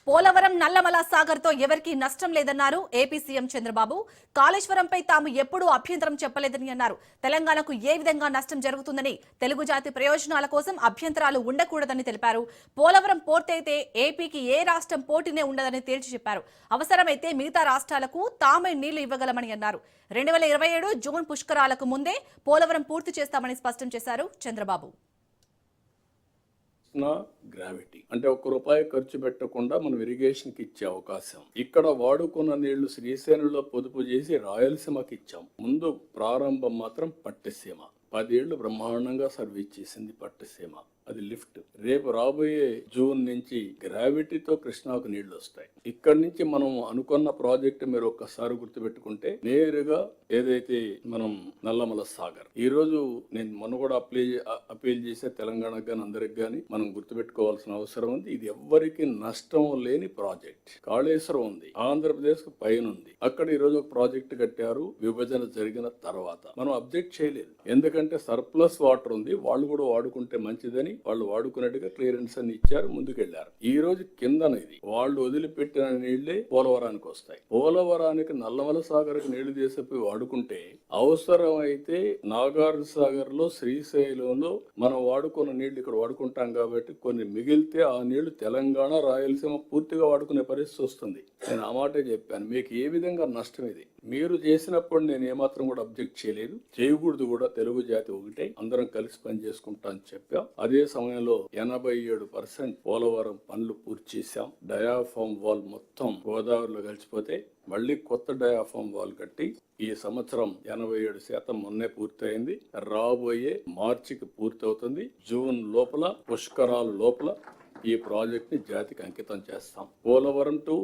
పోలవరం నల్లమల సాగర్ తో ఎవరికీ నష్టం లేదన్నారు ఏపీ సీఎం చంద్రబాబు. కాళేశ్వరంపై తాము ఎప్పుడూ అభ్యంతరం చెప్పలేదని అన్నారు. తెలంగాణకు ఏ విధంగా నష్టం జరుగుతుందని, తెలుగు జాతి ప్రయోజనాల కోసం అభ్యంతరాలు ఉండకూడదని తెలిపారు. పోలవరం పూర్తయితే ఏపీకి ఏ రాష్ట్రం పోటీనే ఉండదని తేల్చి చెప్పారు. అవసరమైతే మిగతా రాష్ట్రాలకు తామే నీళ్లు ఇవ్వగలమని అన్నారు. 2027 జూన్ పుష్కరాలకు ముందే పోలవరం పూర్తి చేస్తామని స్పష్టం చేశారు చంద్రబాబు. గ్రావిటీ అంటే ₹1 ఖర్చు పెట్టకుండా మనం ఇరిగేషన్ కి ఇచ్చే అవకాశం. ఇక్కడ వాడుకున్న నీళ్లు శ్రీశైలంలో పొదుపు చేసి రాయలసీమకి ఇచ్చాం. ముందు ప్రారంభం మాత్రం పట్టిసీమ 10 ఏళ్లు బ్రహ్మాండంగా సర్వీస్ చేసింది పట్టిసీమ. అది లిఫ్ట్. రేపు రాబోయే జూన్ నుంచి గ్రావిటీతో కృష్ణాకు నీళ్లు వస్తాయి. ఇక్కడి నుంచి మనం అనుకున్న ప్రాజెక్టు మీరు ఒక్కసారి గుర్తుపెట్టుకుంటే నేరుగా ఏదైతే మనం నల్లమల సాగర్ ఈ రోజు నేను మొన్న కూడా అపీల్ చేసే తెలంగాణకు గాని అందరికి గాని మనం గుర్తుపెట్టుకోవాల్సిన అవసరం ఉంది. ఇది ఎవ్వరికి నష్టం లేని ప్రాజెక్ట్. కాళేశ్వరం ఉంది, ఆంధ్రప్రదేశ్ కు పైన ఉంది. అక్కడ ఈ రోజు ఒక ప్రాజెక్ట్ కట్టారు. విభజన జరిగిన తర్వాత మనం అబ్జెక్ట్ చేయలేదు, ఎందుకంటే సర్ప్లస్ వాటర్ ఉంది, వాళ్ళు కూడా వాడుకుంటే మంచిదని వాళ్ళు వాడుకున్నట్టుగా క్లియరెన్స్ అని ఇచ్చారు, ముందుకెళ్లారు. ఈ రోజు కిందన ఇది వాళ్ళు వదిలిపెట్టిన నీళ్లే పోలవరానికి వస్తాయి. పోలవరానికి నల్లమల సాగర్ కు నీళ్లు తీసిపోయి వాడుకుంటే అవసరమైతే నాగార్జున సాగర్ లో శ్రీశైలంలో మనం వాడుకున్న నీళ్లు ఇక్కడ వాడుకుంటాం కాబట్టి కొన్ని మిగిలితే ఆ నీళ్లు తెలంగాణ రాయలసీమ పూర్తిగా వాడుకునే పరిస్థితి వస్తుంది. నేను ఆ మాటే చెప్పాను. మీకు ఏ విధంగా నష్టం ఇది మీరు చేసినప్పుడు నేను ఏమాత్రం కూడా అబ్జెక్ట్ చేయలేదు, చేయకూడదు కూడా. తెలుగు జాతి ఒకటే, అందరం కలిసి పని చేసుకుంటా అని చెప్పాం. అదే సమయంలో 87% పోలవరం పనులు పూర్తి చేశాం. డయాఫామ్ వాల్ మొత్తం గోదావరిలో కలిసిపోతే మళ్ళీ కొత్త డయాఫామ్ వాల్ కట్టి ఈ సంవత్సరం 87% మొన్నే పూర్తయింది. రాబోయే మార్చికి పూర్తవుతుంది. జూన్ లోపల పుష్కరాల లోపల ఈ ప్రాజెక్ట్ ని జాతికి అంకితం చేస్తాం. పోలవరం టు